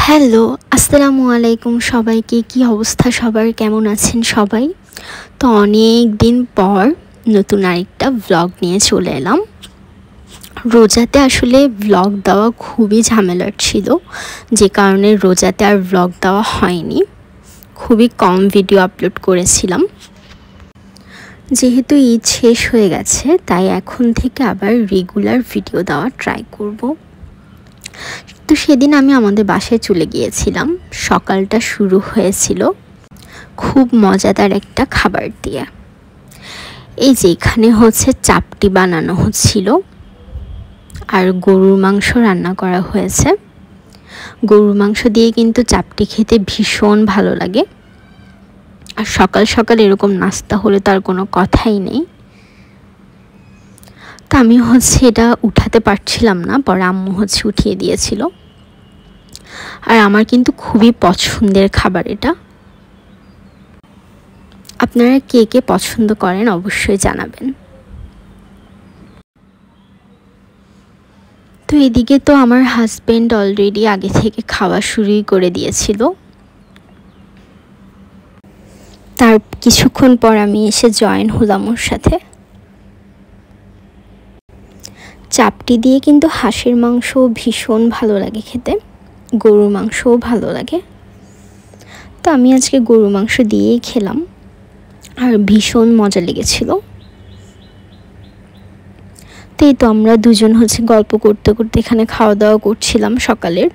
Hello, আসসালামু আলাইকুম সবাইকে। কি অবস্থা সবার, কেমন আছেন সবাই? তো অনেক দিন পর নতুন আরেকটা ভ্লগ নিয়ে চলে এলাম। রোজাতে আসলে ভ্লগ দেওয়া খুবই ঝামেলার ছিল, যে কারণে রোজাতে আর ভ্লগ দেওয়া হয়নি। খুবই কম ভিডিও আপলোড করেছিলাম। যেহেতু ঈদ শেষ হয়ে গেছে, তাই এখন থেকে আবার রেগুলার ভিডিও দেওয়া ট্রাই করব। তো সেদিন আমি আমাদের বাসায় চলে গিয়েছিলাম। সকালটা শুরু হয়েছিল খুব মজাদার একটা খাবার দিয়ে। এই যে এখানে হচ্ছে চাপটি বানানো হচ্ছিল, আর গরুর মাংস রান্না করা হয়েছে। গরুর মাংস দিয়ে কিন্তু চাপটি খেতে ভীষণ ভালো লাগে, আর সকাল সকাল এরকম নাস্তা হলে তার কোনো কথাই নেই। তা আমি হচ্ছে এটা উঠাতে পারছিলাম না, পরে আম্মু হচ্ছে উঠিয়ে দিয়েছিল। আর আমার কিন্তু খুবই পছন্দের খাবার এটা। আপনারা কে কে পছন্দ করেন অবশ্যই জানাবেন। তো এদিকে তো আমার হাজবেন্ড অলরেডি আগে থেকে খাওয়া শুরুই করে দিয়েছিল। তার কিছুক্ষণ পর আমি এসে জয়েন হলাম ওর সাথে। চাপটি দিয়ে কিন্তু হাঁসের মাংসও ভীষণ ভালো লাগে খেতে, গরুর মাংসও ভালো লাগে। তো আমি আজকে গরুর মাংস দিয়েই খেলাম, আর ভীষণ মজা লেগেছিল। তো এই তো আমরা দুজন হচ্ছে গল্প করতে করতে এখানে খাওয়া দাওয়া করছিলাম সকালের।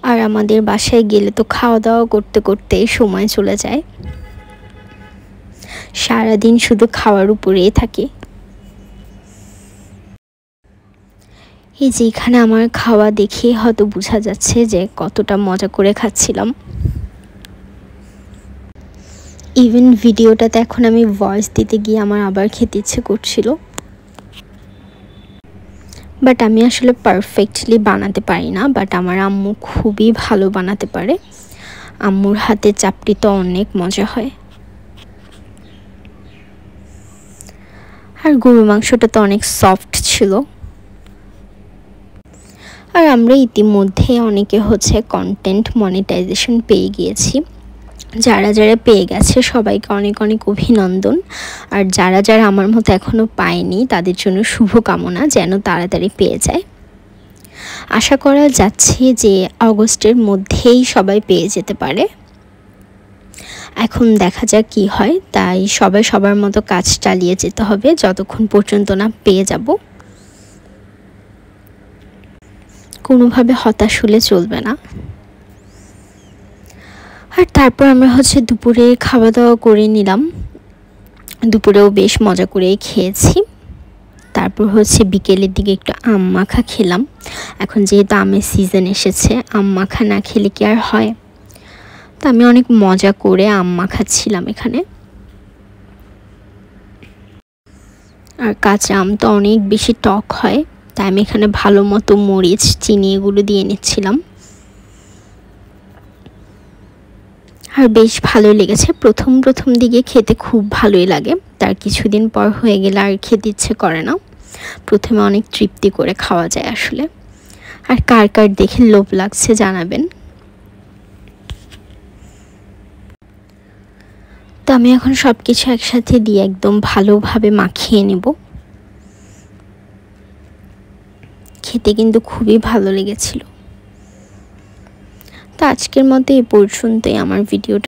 আর আমাদের বাসায় গেলে তো খাওয়া দাওয়া করতে করতে সময় চলে যায়, সারাদিন শুধু খাওয়ার উপরেই থাকে। এই যে এখানে আমার খাওয়া দেখে হয়তো বোঝা যাচ্ছে যে কতটা মজা করে খাচ্ছিলাম। ইভেন ভিডিওটাতে এখন আমি ভয়েস দিতে গিয়ে আমার আবার খেতে ইচ্ছে করছিল, বাট আমি আসলে পারফেক্টলি বানাতে পারি না। বাট আমার আম্মু খুবই ভালো বানাতে পারে। আম্মুর হাতে চাপটি তো অনেক মজা হয়। আর গরুর মাংসটা তো অনেক সফট ছিল। আর আমরা ইতিমধ্যে অনেকে হচ্ছে কন্টেন্ট মনিটাইজেশন পেয়ে গিয়েছি। যারা যারা পেয়ে গেছে সবাইকে অনেক অনেক অভিনন্দন। আর যারা যারা আমার মতো এখনও পায়নি তাদের জন্য শুভকামনা, যেন তাড়াতাড়ি পেয়ে যায়। আশা করা যাচ্ছে যে অগস্টের মধ্যেই সবাই পেয়ে যেতে পারে। এখন দেখা যাক কি হয়, তাই সবাই সবার মতো কাজ চালিয়ে যেতে হবে যতক্ষণ পর্যন্ত না পেয়ে যাব। কোনোভাবে হতাশ হলে চলবে না। আর তারপর আমরা হচ্ছে দুপুরে খাওয়া দাওয়া করে নিলাম। দুপুরেও বেশ মজা করেই খেয়েছি। তারপর হচ্ছে বিকেলের দিকে একটু আম মাখা খেলাম। এখন যেহেতু আমের সিজন এসেছে, আম মাখা না খেলে কি আর হয়? তো আমি অনেক মজা করে আম মাখাচ্ছিলাম এখানে। আর কাঁচা আম তো অনেক বেশি টক হয়, তাই আমি এখানে ভালো মতো মরিচ, চিনি এগুলো দিয়ে নিচ্ছিলাম। আর বেশ ভালোই লেগেছে। প্রথম প্রথম দিকে খেতে খুব ভালোই লাগে, তার কিছুদিন পর হয়ে গেলে আর খেতে ইচ্ছে করে না। প্রথমে অনেক তৃপ্তি করে খাওয়া যায় আসলে। আর কার কার দেখে লোভ লাগছে জানাবেন। তো আমি এখন সব কিছু একসাথে দিয়ে একদম ভালোভাবে মাখিয়ে নেব। খেতে কিন্তু খুবই ভালো লেগেছিল। তো আজকের মতো এই পর্যন্তই আমার ভিডিওটা।